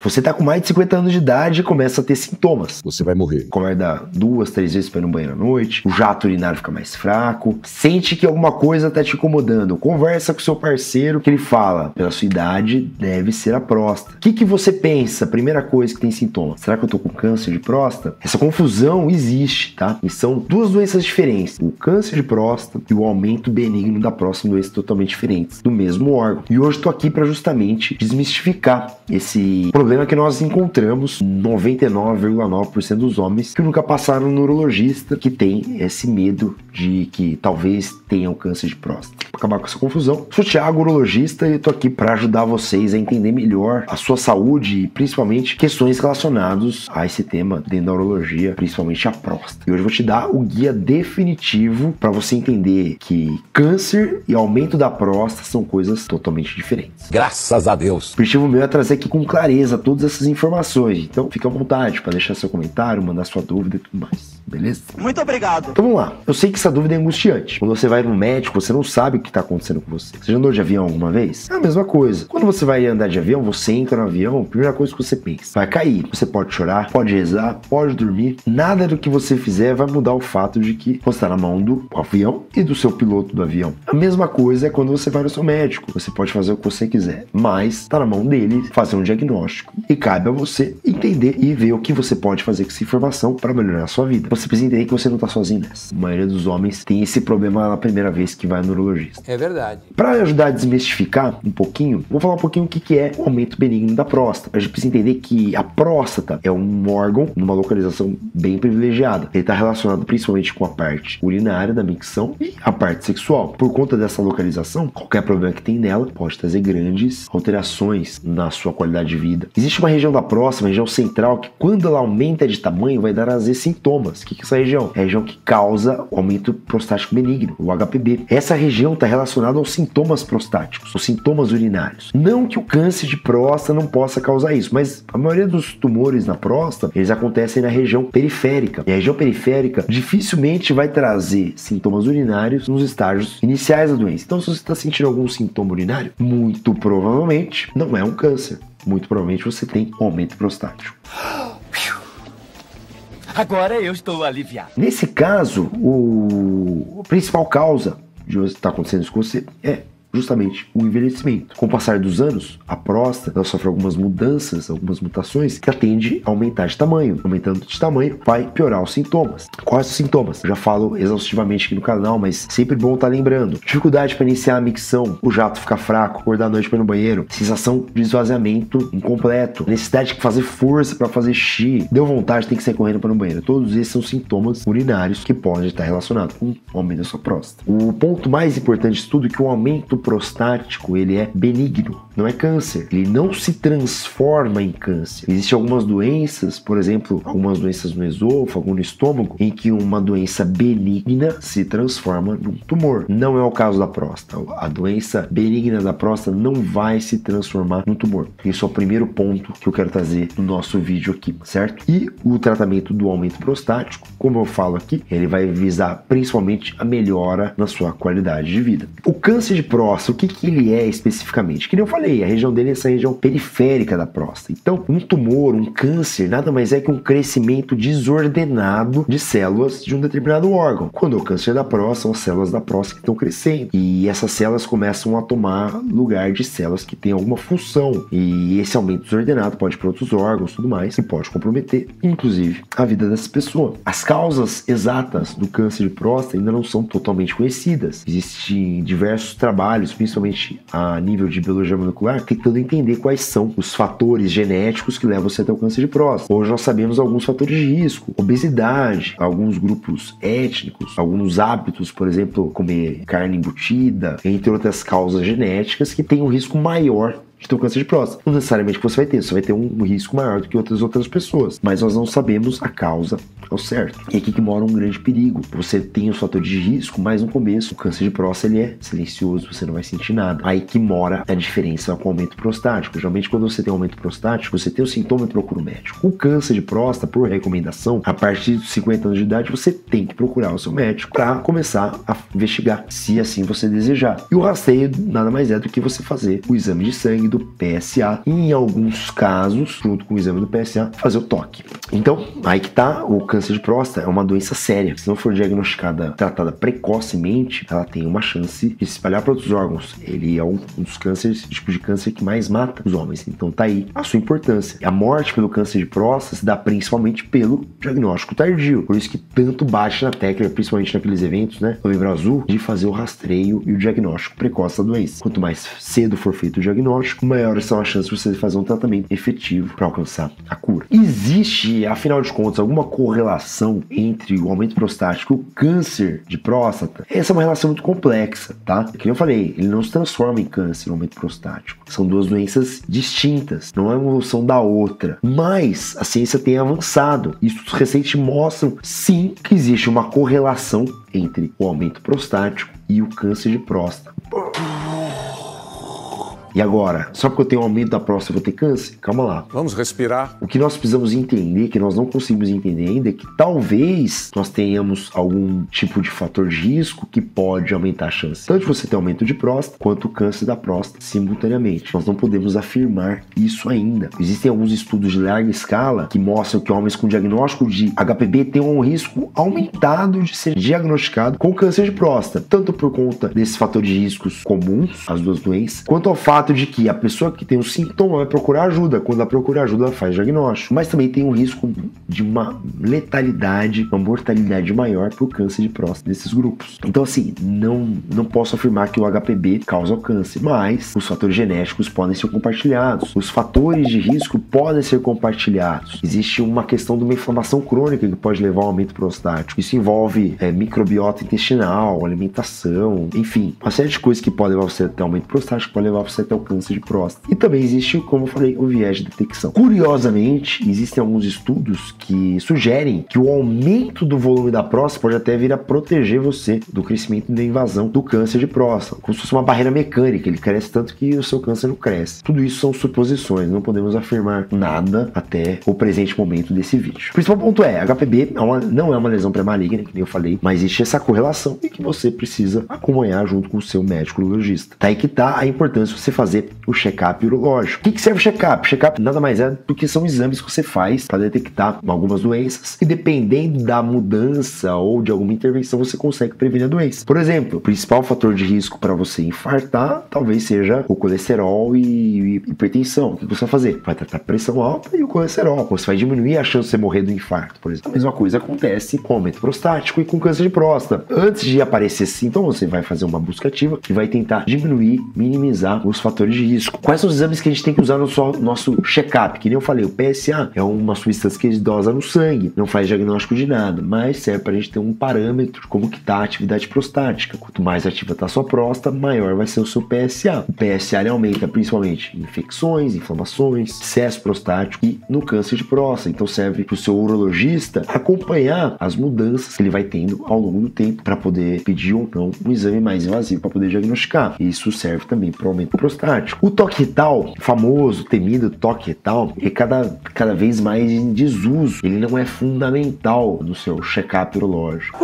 Você tá com mais de 50 anos de idade e começa a ter sintomas. Você vai morrer. Acorda 2, 3 vezes para ir no banheiro à noite, o jato urinário fica mais fraco, sente que alguma coisa tá te incomodando, conversa com seu parceiro que ele fala, pela sua idade, deve ser a próstata. O que você pensa? Primeira coisa que tem sintomas. Será que eu tô com câncer de próstata? Essa confusão existe, tá? E são duas doenças diferentes. O câncer de próstata e o aumento benigno da próstata são doenças totalmente diferentes, do mesmo órgão. E hoje tô aqui para justamente desmistificar esse problema que nós encontramos 99,9% dos homens que nunca passaram no urologista, que tem esse medo de que talvez tenham câncer de próstata. Para acabar com essa confusão, sou o Thiago, urologista, e eu tô aqui para ajudar vocês a entender melhor a sua saúde e principalmente questões relacionadas a esse tema dentro da urologia, principalmente a próstata. E hoje eu vou te dar o guia definitivo para você entender que câncer e aumento da próstata são coisas totalmente diferentes. Graças a Deus. O objetivo meu é trazer aqui com clareza todas essas informações. Então fica à vontade para deixar seu comentário, mandar sua dúvida e tudo mais. Beleza? Muito obrigado. Então vamos lá. Eu sei que essa dúvida é angustiante. Quando você vai no médico, você não sabe o que está acontecendo com você. Você já andou de avião alguma vez? É a mesma coisa. Quando você vai andar de avião, você entra no avião, a primeira coisa que você pensa, vai cair. Você pode chorar, pode rezar, pode dormir. Nada do que você fizer vai mudar o fato de que você está na mão do avião e do seu piloto do avião. A mesma coisa é quando você vai no seu médico. Você pode fazer o que você quiser, mas está na mão dele fazer um diagnóstico. E cabe a você entender e ver o que você pode fazer com essa informação para melhorar a sua vida. Você precisa entender que você não está sozinho nessa. A maioria dos homens tem esse problema na primeira vez que vai no urologista. É verdade. Para ajudar a desmistificar um pouquinho, vou falar um pouquinho o que é o aumento benigno da próstata. A gente precisa entender que a próstata é um órgão numa localização bem privilegiada. Ele está relacionado principalmente com a parte urinária da micção e a parte sexual. Por conta dessa localização, qualquer problema que tem nela pode trazer grandes alterações na sua qualidade de vida. Existe uma região da próstata, uma região central, que quando ela aumenta de tamanho vai dar às vezes sintomas. O que é essa região? É a região que causa o aumento prostático benigno, o HPB. Essa região está relacionada aos sintomas prostáticos, aos sintomas urinários. Não que o câncer de próstata não possa causar isso, mas a maioria dos tumores na próstata, eles acontecem na região periférica. E a região periférica dificilmente vai trazer sintomas urinários nos estágios iniciais da doença. Então, se você está sentindo algum sintoma urinário, muito provavelmente não é um câncer. Muito provavelmente você tem um aumento prostático. Agora eu estou aliviado. Nesse caso, a principal causa de estar acontecendo isso com você é justamente o envelhecimento. Com o passar dos anos, a próstata ela sofre algumas mudanças, algumas mutações que tende a aumentar de tamanho. Aumentando de tamanho, vai piorar os sintomas. Quais os sintomas? Eu já falo exaustivamente aqui no canal, mas sempre bom estar lembrando. Dificuldade para iniciar a micção, o jato ficar fraco, acordar à noite para ir no banheiro, sensação de esvaziamento incompleto, necessidade de fazer força para fazer xixi, deu vontade, tem que sair correndo para ir no banheiro. Todos esses são sintomas urinários que podem estar relacionados com o aumento da sua próstata. O ponto mais importante de tudo é que o aumento prostático ele é benigno, não é câncer. Ele não se transforma em câncer. Existem algumas doenças, por exemplo, algumas doenças no esôfago, no estômago, em que uma doença benigna se transforma num tumor. Não é o caso da próstata. A doença benigna da próstata não vai se transformar num tumor. Isso é o primeiro ponto que eu quero trazer no nosso vídeo aqui, certo? E o tratamento do aumento prostático, como eu falo aqui, ele vai visar principalmente a melhora na sua qualidade de vida. O câncer de próstata, o que ele é especificamente? Que nem eu falei, a região dele é essa região periférica da próstata. Então, um tumor, um câncer, nada mais é que um crescimento desordenado de células de um determinado órgão. Quando é o câncer da próstata, são as células da próstata que estão crescendo. E essas células começam a tomar lugar de células que têm alguma função. E esse aumento desordenado pode ir para outros órgãos e tudo mais, e pode comprometer, inclusive, a vida dessa pessoa. As causas exatas do câncer de próstata ainda não são totalmente conhecidas. Existem diversos trabalhos, principalmente a nível de biologia molecular, tentando entender quais são os fatores genéticos que levam você a ter o câncer de próstata. Hoje nós sabemos alguns fatores de risco, obesidade, alguns grupos étnicos, alguns hábitos, por exemplo, comer carne embutida, entre outras causas genéticas que têm um risco maior de ter um câncer de próstata. Não necessariamente você vai ter um risco maior do que outras pessoas, mas nós não sabemos a causa ao certo. E aqui que mora um grande perigo. Você tem os fatores de risco, mas no começo o câncer de próstata ele é silencioso, você não vai sentir nada. Aí que mora a diferença com o aumento prostático. Geralmente quando você tem um aumento prostático, você tem o sintoma e procura o médico. O câncer de próstata, por recomendação, a partir dos 50 anos de idade, você tem que procurar o seu médico para começar a investigar, se assim você desejar. E o rastreio nada mais é do que você fazer o exame de sangue exame do PSA e, em alguns casos, junto com o exame do PSA, fazer o toque. Então, aí que tá, o câncer de próstata é uma doença séria. Se não for diagnosticada, tratada precocemente, ela tem uma chance de se espalhar para outros órgãos. Ele é um dos cânceres, tipo de câncer que mais mata os homens. Então tá aí a sua importância. A morte pelo câncer de próstata se dá principalmente pelo diagnóstico tardio. Por isso que tanto bate na tecla, principalmente naqueles eventos, né, Novembro Azul, de fazer o rastreio e o diagnóstico precoce da doença. Quanto mais cedo for feito o diagnóstico, maiores são as chances de você fazer um tratamento efetivo para alcançar a cura. Existe, afinal de contas, alguma correlação entre o aumento prostático e o câncer de próstata? Essa é uma relação muito complexa, tá? Como eu falei, ele não se transforma em câncer, o aumento prostático. São duas doenças distintas, não é uma evolução da outra. Mas a ciência tem avançado. Estudos recentes mostram, sim, que existe uma correlação entre o aumento prostático e o câncer de próstata. E agora, só porque eu tenho um aumento da próstata eu vou ter câncer? Calma lá. Vamos respirar. O que nós precisamos entender, que nós não conseguimos entender ainda, é que talvez nós tenhamos algum tipo de fator de risco que pode aumentar a chance. Tanto de você ter aumento de próstata, quanto o câncer da próstata simultaneamente. Nós não podemos afirmar isso ainda. Existem alguns estudos de larga escala que mostram que homens com diagnóstico de HPB têm um risco aumentado de ser diagnosticado com câncer de próstata. Tanto por conta desses fatores de riscos comuns, as duas doenças, quanto ao fato de que a pessoa que tem um sintoma vai procurar ajuda. Quando ela procura ajuda, ela faz diagnóstico. Mas também tem um risco de uma letalidade, uma mortalidade maior para o câncer de próstata desses grupos. Então, assim, não posso afirmar que o HPB causa o câncer, mas os fatores genéticos podem ser compartilhados. Os fatores de risco podem ser compartilhados. Existe uma questão de uma inflamação crônica que pode levar ao aumento prostático. Isso envolve microbiota intestinal, alimentação, enfim, uma série de coisas que podem levar você até aumento prostático, pode levar você até o câncer de próstata. E também existe, como eu falei, o viés de detecção. Curiosamente, existem alguns estudos que sugerem que o aumento do volume da próstata pode até vir a proteger você do crescimento e da invasão do câncer de próstata, como se fosse uma barreira mecânica. Ele cresce tanto que o seu câncer não cresce. Tudo isso são suposições, não podemos afirmar nada até o presente momento desse vídeo. O principal ponto é, HPB não é uma lesão pré-maligna, que nem eu falei, mas existe essa correlação e que você precisa acompanhar junto com o seu médico urologista. Tá aí que tá a importância de você fazer o check-up urológico. O que serve o check-up? Check-up nada mais é do que são exames que você faz para detectar algumas doenças e dependendo da mudança ou de alguma intervenção você consegue prevenir a doença. Por exemplo, o principal fator de risco para você infartar talvez seja o colesterol e hipertensão. O que você vai fazer? Vai tratar a pressão alta e o colesterol. Você vai diminuir a chance de você morrer do infarto, por exemplo. A mesma coisa acontece com o aumento prostático e com câncer de próstata. Antes de aparecer esse sintoma, você vai fazer uma busca ativa e vai tentar diminuir, minimizar os fatores de risco. Quais são os exames que a gente tem que usar no nosso check-up? Que nem eu falei, o PSA é uma substância que é dosa no sangue, não faz diagnóstico de nada, mas serve para a gente ter um parâmetro como que está a atividade prostática. Quanto mais ativa está a sua próstata, maior vai ser o seu PSA. O PSA ele aumenta principalmente em infecções, inflamações, excesso prostático e no câncer de próstata. Então serve para o seu urologista acompanhar as mudanças que ele vai tendo ao longo do tempo para poder pedir ou não um exame mais invasivo para poder diagnosticar. Isso serve também para o aumento prostático. O toque retal, famoso, temido toque retal, é cada vez mais em desuso. Ele não é fundamental no seu check-up urológico.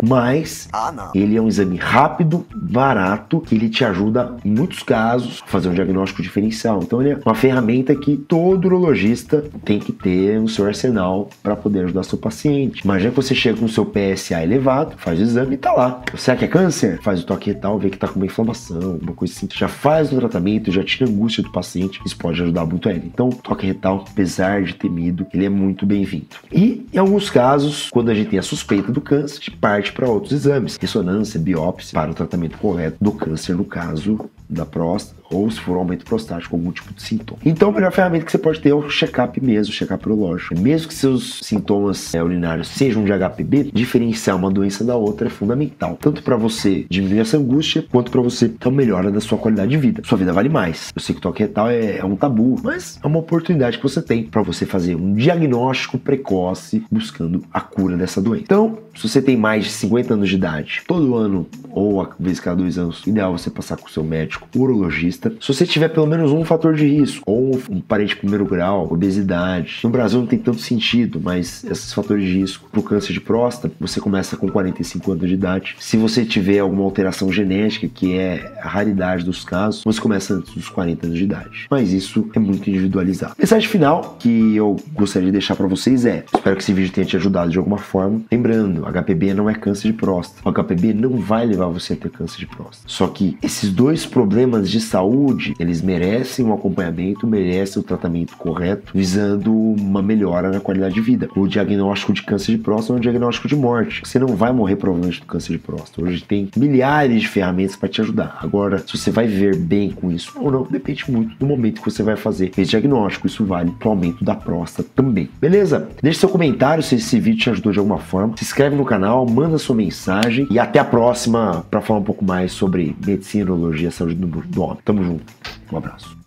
Mas ele é um exame rápido, barato, que ele te ajuda, em muitos casos, a fazer um diagnóstico diferencial. Então ele é uma ferramenta que todo urologista tem que ter no seu arsenal para poder ajudar seu paciente. Imagina que você chega com o seu PSA elevado, faz o exame e tá lá. Será que é câncer? Faz o toque retal, vê que tá com uma inflamação, alguma coisa assim. Já faz o tratamento, já tira a angústia do paciente. Isso pode ajudar muito ele. Então o toque retal, apesar de temido, ele é muito bem-vindo. E em alguns casos, quando a gente tem a suspeita do câncer, a gente parte para outros exames, ressonância, biópsia, para o tratamento correto do câncer, no caso da próstata, ou se for um aumento prostático, algum tipo de sintoma. Então a melhor ferramenta que você pode ter é o check-up mesmo, o check-up urológico. Mesmo que seus sintomas urinários sejam de HPB, diferenciar uma doença da outra é fundamental, tanto para você diminuir essa angústia, quanto para você ter uma melhora da sua qualidade de vida. Sua vida vale mais. Eu sei que o toque retal é um tabu, mas é uma oportunidade que você tem para você fazer um diagnóstico precoce buscando a cura dessa doença. Então, se você tem mais de 50 anos de idade, todo ano ou a vez cada 2 anos, ideal você passar com o seu médico urologista lista. Se você tiver pelo menos um fator de risco, ou um parente de primeiro grau, obesidade. No Brasil não tem tanto sentido, mas esses fatores de risco para o câncer de próstata, você começa com 45 anos de idade. Se você tiver alguma alteração genética, que é a raridade dos casos, você começa antes dos 40 anos de idade. Mas isso é muito individualizado. Mensagem final que eu gostaria de deixar para vocês é: espero que esse vídeo tenha te ajudado de alguma forma. Lembrando, HPB não é câncer de próstata. O HPB não vai levar você a ter câncer de próstata. Só que esses dois problemas de saúde, eles merecem um acompanhamento, merecem o tratamento correto, visando uma melhora na qualidade de vida. O diagnóstico de câncer de próstata é um diagnóstico de morte. Você não vai morrer provavelmente do câncer de próstata. Hoje tem milhares de ferramentas para te ajudar. Agora, se você vai viver bem com isso ou não, depende muito do momento que você vai fazer esse diagnóstico. Isso vale para o aumento da próstata também. Beleza? Deixe seu comentário se esse vídeo te ajudou de alguma forma. Se inscreve no canal, manda sua mensagem e até a próxima para falar um pouco mais sobre medicina, urologia, saúde do homem. Tamo junto. Um abraço.